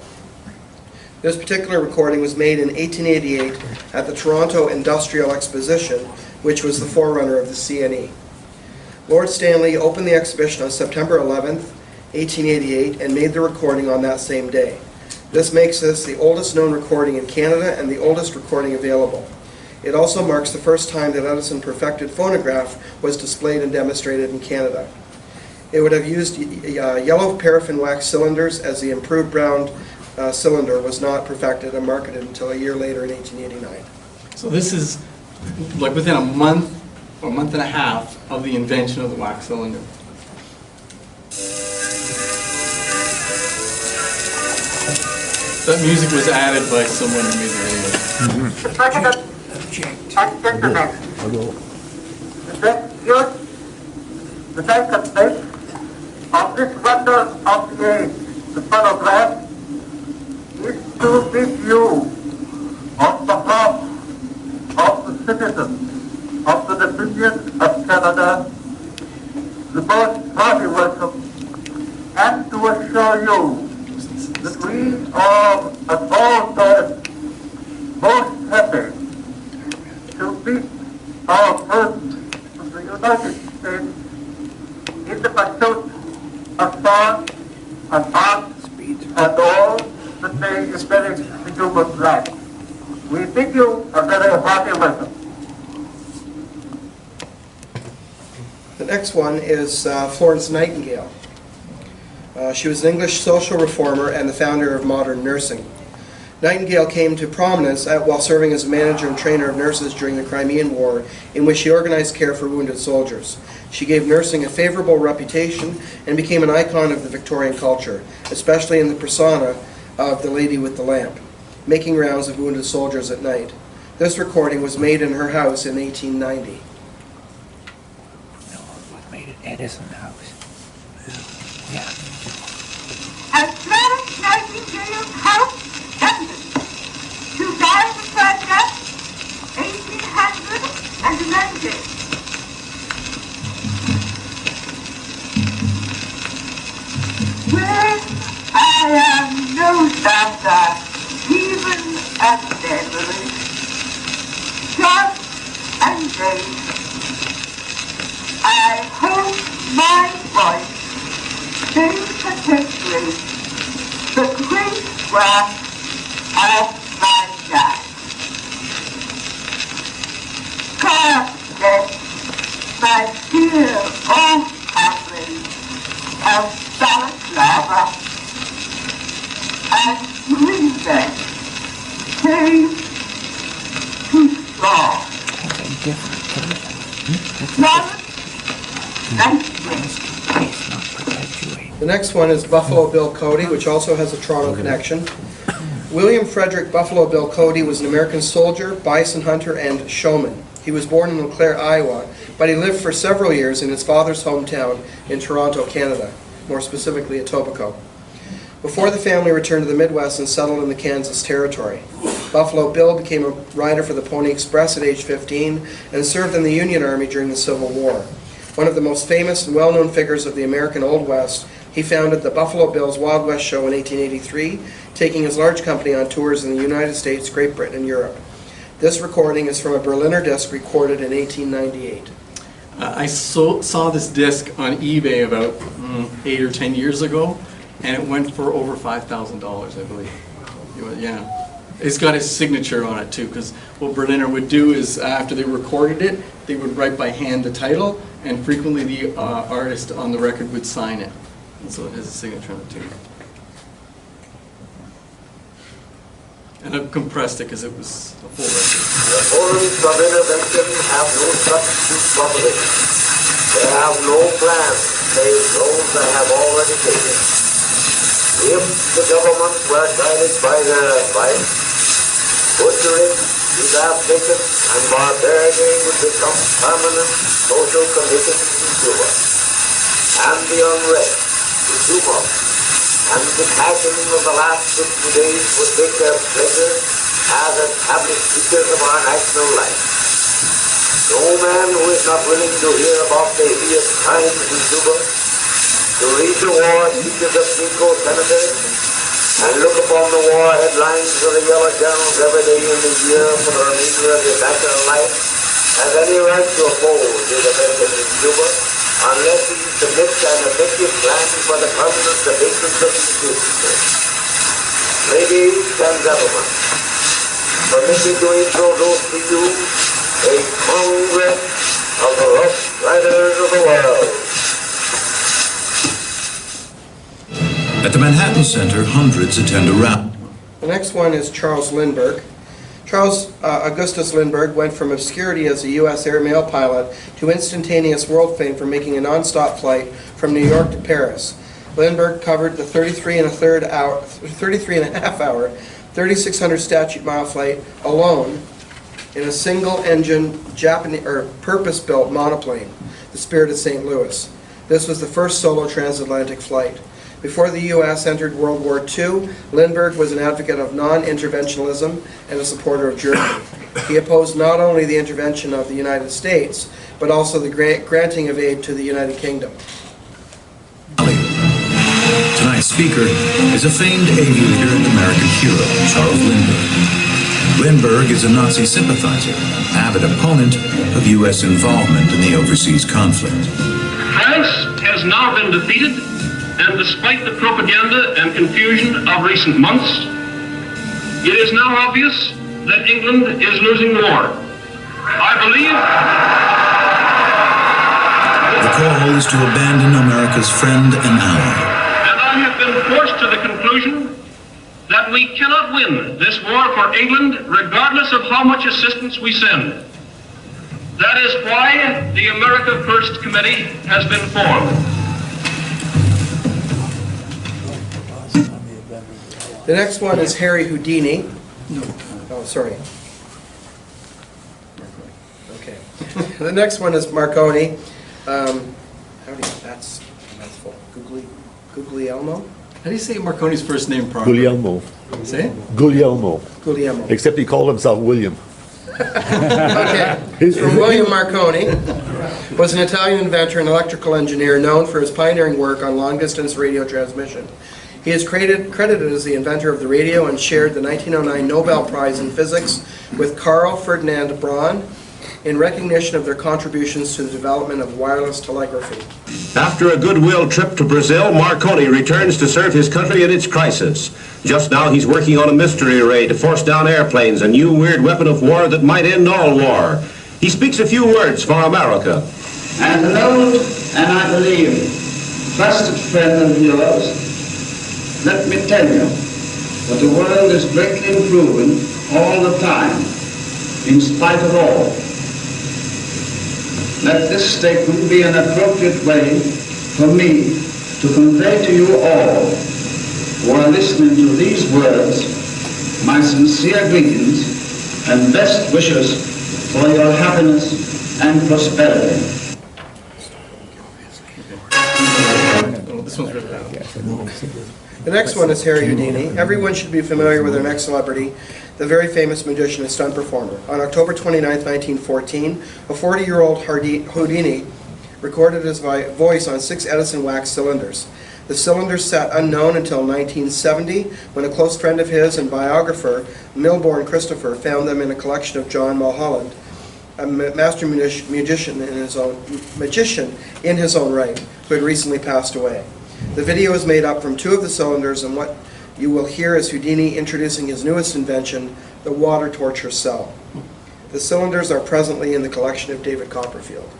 This particular recording was made in 1888 at the Toronto Industrial Exposition, which was the forerunner of the CNE. Lord Stanley opened the exhibition on September 11th, 1888, and made the recording on that same day. This makes this the oldest known recording in Canada and the oldest recording available. It also marks the first time that Edison perfected phonograph was displayed and demonstrated in Canada. It would have used yellow paraffin wax cylinders, as the improved brown cylinder was not perfected and marketed until a year later in 1889. So this is like within a month or month and a half of the invention of the wax cylinder. That music was added by someone who made the radio. The President and gentlemen, the second base of this wonder of the age, the phonograph, is to give you, on behalf of the citizens of the Dominion of Canada, the most hearty welcome, and to assure you that we are at all times most happy to meet our friends of the United States in the pursuit of science and art and all that may embellish the human life. We bid you a very hearty welcome. The next one is Florence Nightingale. She was an English social reformer and the founder of modern nursing. Nightingale came to prominence while serving as a manager and trainer of nurses during the Crimean War, in which she organized care for wounded soldiers. She gave nursing a favorable reputation and became an icon of the Victorian culture, especially in the persona of the Lady with the Lamp, making rounds of wounded soldiers at night. This recording was made in her house in 1890. No, it was made at Edison House. Yeah. At Florence Nightingale's house, London, July the 1st, 1890. When I am no longer even a memory, just and vain, I hope my voice may perpetuate the great work of my life. God bless my dear old comrades of balaclava and bring them safe to shore. The next one is Buffalo Bill Cody, which also has a Toronto connection. William Frederick Buffalo Bill Cody was an American soldier, bison hunter, and showman. He was born in LeClaire, Iowa, but he lived for several years in his father's hometown in Toronto, Canada, more specifically Etobicoke, before the family returned to the Midwest and settled in the Kansas Territory. Buffalo Bill became a rider for the Pony Express at age 15 and served in the Union Army during the Civil War. One of the most famous and well-known figures of the American Old West, he founded the Buffalo Bills Wild West Show in 1883, taking his large company on tours in the United States, Great Britain, and Europe. This recording is from a Berliner disc recorded in 1898. I saw this disc on eBay about 8 or 10 years ago, and it went for over $5,000, I believe. Yeah. It's got his signature on it too, because what Berliner would do is after they recorded it, they would write by hand the title, and frequently the artist on the record would sign it. And so it has a signature on it too. And I've compressed it because it was a full record. The forums of intervention have no substitute proposition. They have no plan, save those they have already taken. If the government were guided by their advice, butchering, disaster, and barbarity would become permanent social conditions in Cuba. And the unrest, the tumult, and the passion of the last 60 days would take their pleasure as established features of our national life. No man who is not willing to hear about the hideous times in Cuba, to read the war speeches of Cinco senators, and look upon the war headlines of the yellow journals every day in the year for the remainder of his national life, has any right to oppose the intervention in Cuba, unless he submits an effective plan for the permanent abatement of the future. Ladies and gentlemen, permit me to introduce to you a Congress of the Rough Riders of the World. At the Manhattan Center, hundreds attend a rally. The next one is Charles Lindbergh. Charles Augustus Lindbergh went from obscurity as a U.S. airmail pilot to instantaneous world fame for making a non-stop flight from New York to Paris. Lindbergh covered the 33 and a half hour, 3,600 statute mile flight alone in a single-engine Japanese or purpose-built monoplane, the Spirit of St. Louis. This was the first solo transatlantic flight. Before the U.S. entered World War II, Lindbergh was an advocate of non-interventionism and a supporter of Germany. He opposed not only the intervention of the United States, but also the granting of aid to the United Kingdom. Tonight's speaker is a famed aviator and American hero, Charles Lindbergh. Lindbergh is a Nazi sympathizer, an avid opponent of U.S. involvement in the overseas conflict. France has now been defeated, and despite the propaganda and confusion of recent months, it is now obvious that England is losing war. I believe The call is to abandon America's friend and ally. and I have been forced to the conclusion that we cannot win this war for England regardless of how much assistance we send. That is why the America First Committee has been formed. The next one is Harry Houdini. Oh, sorry. Okay. The next one is Marconi. That's mouthful. Guglielmo? How do you say Marconi's first name properly? Guglielmo. Say it? Guglielmo. Guglielmo. Except he called himself William. Okay. So William Marconi was an Italian inventor and electrical engineer known for his pioneering work on long-distance radio transmission. He is credited as the inventor of the radio and shared the 1909 Nobel Prize in Physics with Carl Ferdinand Braun in recognition of their contributions to the development of wireless telegraphy. After a goodwill trip to Brazil, Marconi returns to serve his country in its crisis. Just now he's working on a mystery array to force down airplanes, a new weird weapon of war that might end all war. He speaks a few words for America. As an old and I believe trusted friend of yours, let me tell you that the world is greatly improving all the time, in spite of all. Let this statement be an appropriate way for me to convey to you all who are listening to these words my sincere greetings and best wishes for your happiness and prosperity. This one's written down. The next one is Harry Houdini. Everyone should be familiar with our next celebrity, the very famous magician and stunt performer. On October 29, 1914, a 40-year-old Houdini recorded his voice on 6 Edison wax cylinders. The cylinders sat unknown until 1970, when a close friend of his and biographer, Milbourne Christopher, found them in a collection of John Mulholland, a master magician in his own right, who had recently passed away. The video is made up from 2 of the cylinders, and what you will hear is Houdini introducing his newest invention, the water torture cell. The cylinders are presently in the collection of David Copperfield.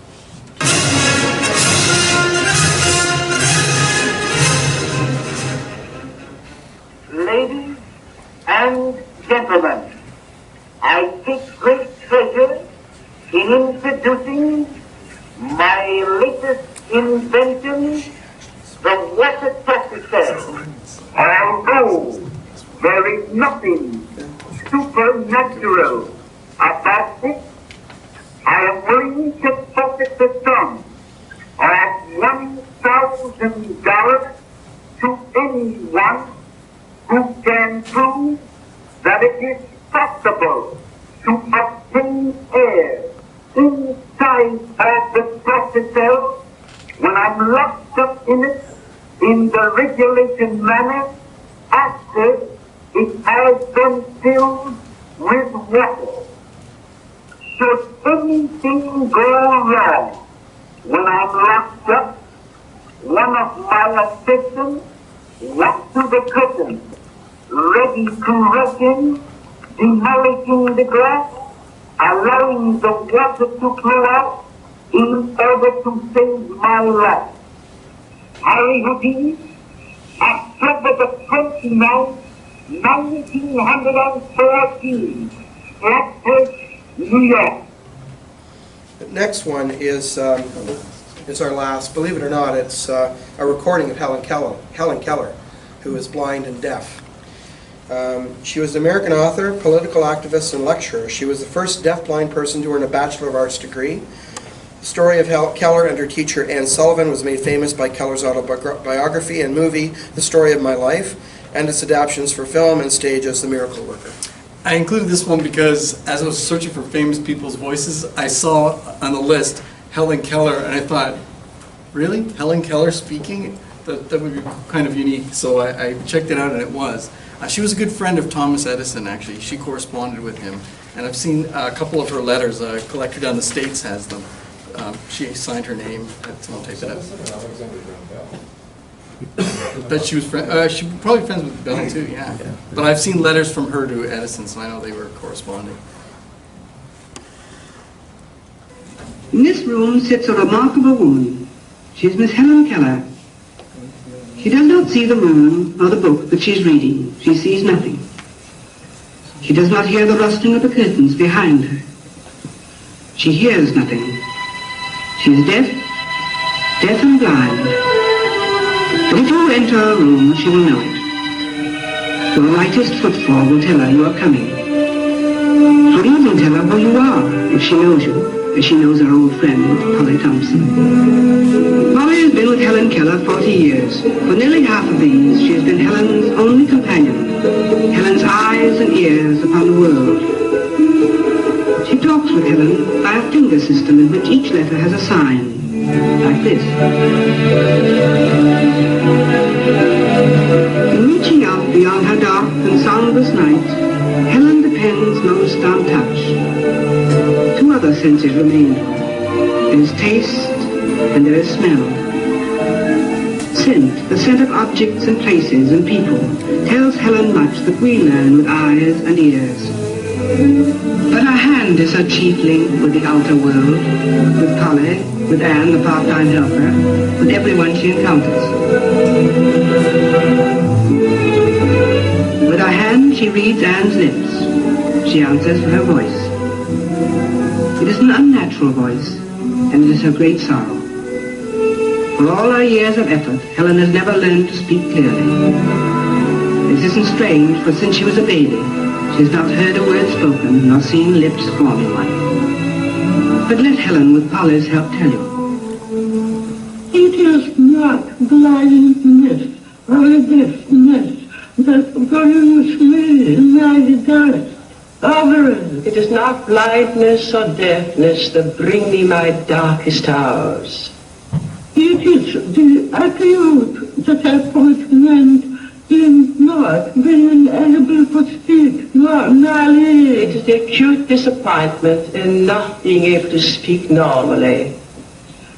Ladies and gentlemen, I take great pleasure in introducing my latest invention, the water torture cell. Although there is nothing supernatural about it, I am willing to pocket the sum of $1,000 to anyone who can prove that it is possible to obtain air inside of the torture cell when I'm locked up in it in the regulation manner after it has been filled with water. Should anything go wrong, When I'm locked up, one of my assistants walks to the curtain, ready to reckon, demolishing the glass, allowing the water to flow out in order to save my life. Harry Houdini, October the 29th, 1914, Blackbird, New York. The next one is our last. Believe it or not, it's a recording of Helen Keller, who is blind and deaf. She was an American author, political activist, and lecturer. She was the first deaf-blind person to earn a Bachelor of Arts degree. The story of Keller and her teacher Anne Sullivan was made famous by Keller's autobiography and movie, The Story of My Life, and its adaptations for film and stage as The Miracle Worker. I included this one because as I was searching for famous people's voices, I saw on the list Helen Keller, and I thought, really? Helen Keller speaking? That would be kind of unique, so I checked it out, and it was. She was a good friend of Thomas Edison, actually. She corresponded with him, and I've seen a couple of her letters. A collector down the States has them. She signed her name, had someone type it up. But she was she probably friends with Bell too, yeah. But I've seen letters from her to Edison, so I know they were corresponding. In this room sits a remarkable woman. She is Miss Helen Keller. She does not see the room or the book that she is reading. She sees nothing. She does not hear the rustling of the curtains behind her. She hears nothing. She is deaf and blind. But if you enter a room, she will know it. Your lightest footfall will tell her you are coming. She will even tell her who you are, if she knows you, as she knows her old friend, Polly Thompson. Polly has been with Helen Keller 40 years. For nearly half of these, she has been Helen's only companion, Helen's eyes and ears upon the world. She talks with Helen by a finger system in which each letter has a sign, like this. In reaching out beyond her dark and soundless nights, Helen depends most on touch. Two other senses remain. There is taste and there is smell. Scent, the scent of objects and places and people, tells Helen much that we learn with eyes and ears. But her hand is her chief link with the outer world, with Polly, with Anne, the part-time helper, with everyone she encounters. With her hand, she reads Anne's lips. She answers for her voice. It is an unnatural voice, and it is her great sorrow. For all her years of effort, Helen has never learned to speak clearly. This isn't strange, for since she was a baby, she has not heard a word spoken, nor seen lips forming one. But let Helen, with Polly's help, tell you. It is not blindness or deafness that brings me my death. It is not blindness or deafness that bring me my darkest hours. It is the acute disappointment in not being able to speak normally. It is the acute disappointment in not being able to speak normally.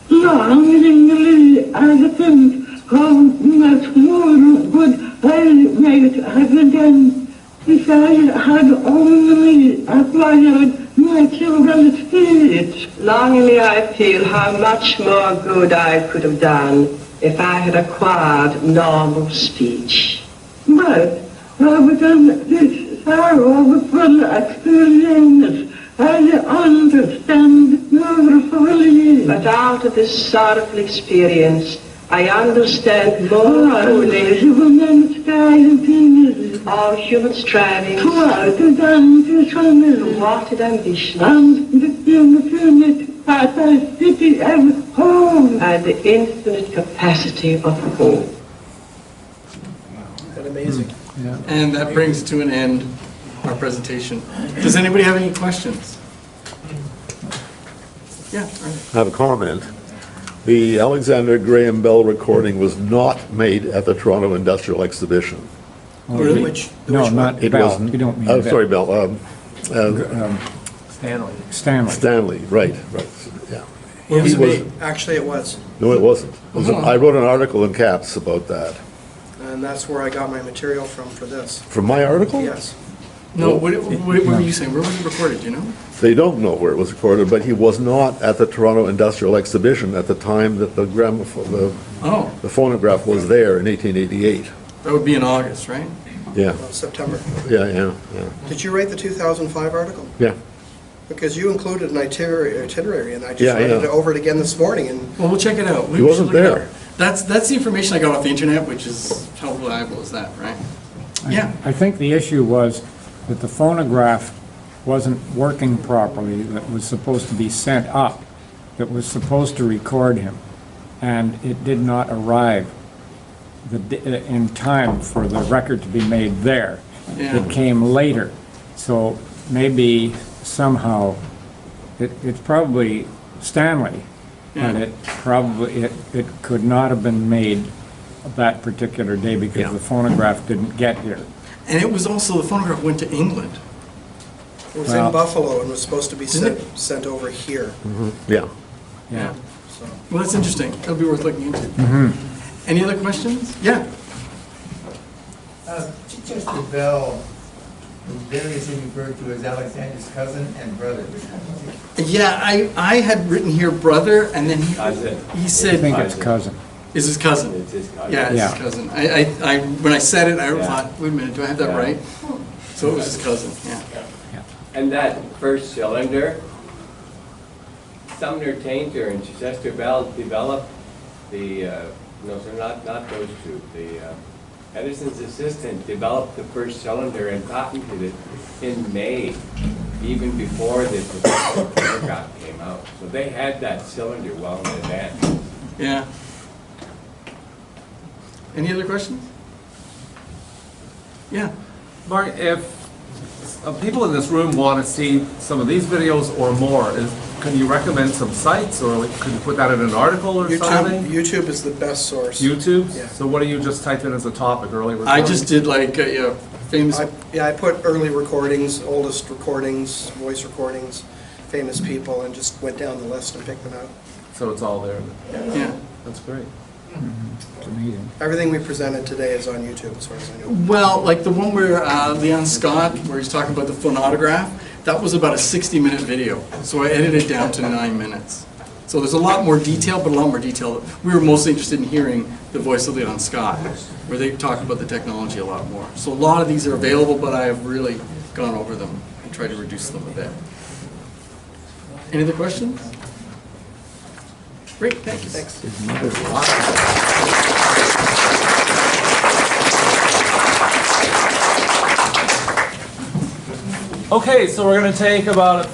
Longingly, I think how much more would I might have done if I had only acquired my children's speech. Longingly I feel how much more good I could have done if I had acquired normal speech. But within this sorrowful experience, I understand more fully. But out of this sorrowful experience, I understand more fully all human striving, thwarted ambition, and the infinite capacity of hope. That's amazing. And that brings to an end our presentation. Does anybody have any questions? Yeah, all right. I have a comment. The Alexander Graham Bell recording was not made at the Toronto Industrial Exhibition. Really? No, not It Bell. was. You don't mean Oh, Bell. sorry, Bell. Stanley. Stanley, right, yeah. Where was it made? Actually, it was. No, it wasn't. I wrote an article in Caps about that. And that's where I got my material from for this. From my article? Yes. No, what were you saying? Where was it recorded, do you know? They don't know where it was recorded, but he was not at the Toronto Industrial Exhibition at the time that the the phonograph was there in 1888. That would be in August, right? Yeah. September. Yeah. Did you write the 2005 article? Yeah. Because you included an itinerary, and I just Yeah, read yeah. it over it again this morning, and Well, we'll check it out. He wasn't should look it there. up. That's the information I got off the internet, which is how reliable is that, right? Yeah. I think the issue was that the phonograph wasn't working properly, that was supposed to be sent up, that was supposed to record him, and it did not arrive in time for the record to be made there. Yeah. It came later, so maybe somehow, it's probably Stanley, but it could not have been made that particular day because the phonograph didn't get here. And it was also, the phonograph went to England. it was Well- in Buffalo and was supposed to be Isn't sent over here. Yeah. Yeah. Well, that's interesting. That'll be worth looking into. Mm-hmm. Any other questions? Yeah. Chichester Bell was variously referred to as Alexander's cousin and brother. Yeah, I had written here brother, and then he said. I think it's cousin. Is his cousin? It's his cousin. Yeah, it's Yeah. his cousin. When I said it, I thought, wait a minute, do I have that right? So it was his cousin, yeah. And that first cylinder, Sumner Tainter and Chichester Bell developed the, no, sir, not those two. The Edison's assistant developed the first cylinder and patented it in May, even before the phonograph came out. So they had that cylinder well in advance. Yeah. Any other questions? Yeah. Mark, if people in this room want to see some of these videos or more, can you recommend some sites, or could you put that in an article or something? YouTube is the best source. YouTube? Yeah. So what do you just type in as a topic, early recording? I just did like, famous. I put early recordings, oldest recordings, voice recordings, famous people, and just went down the list and picked them out. So it's all there? Yeah. That's great. It's amazing. Everything we presented today is on YouTube, as far as I know. Well, like the one where Leon Scott, where he's talking about the phonograph, that was about a 60-minute video. So I edited it down to 9 minutes. So there's a lot more detail, but a lot more detail. We were mostly interested in hearing the voice of Leon Scott, where they talk about the technology a lot more. So a lot of these are available, but I have really gone over them and tried to reduce them a bit. Any other questions? Great, thank you. Thanks. Okay, so we're going to take about a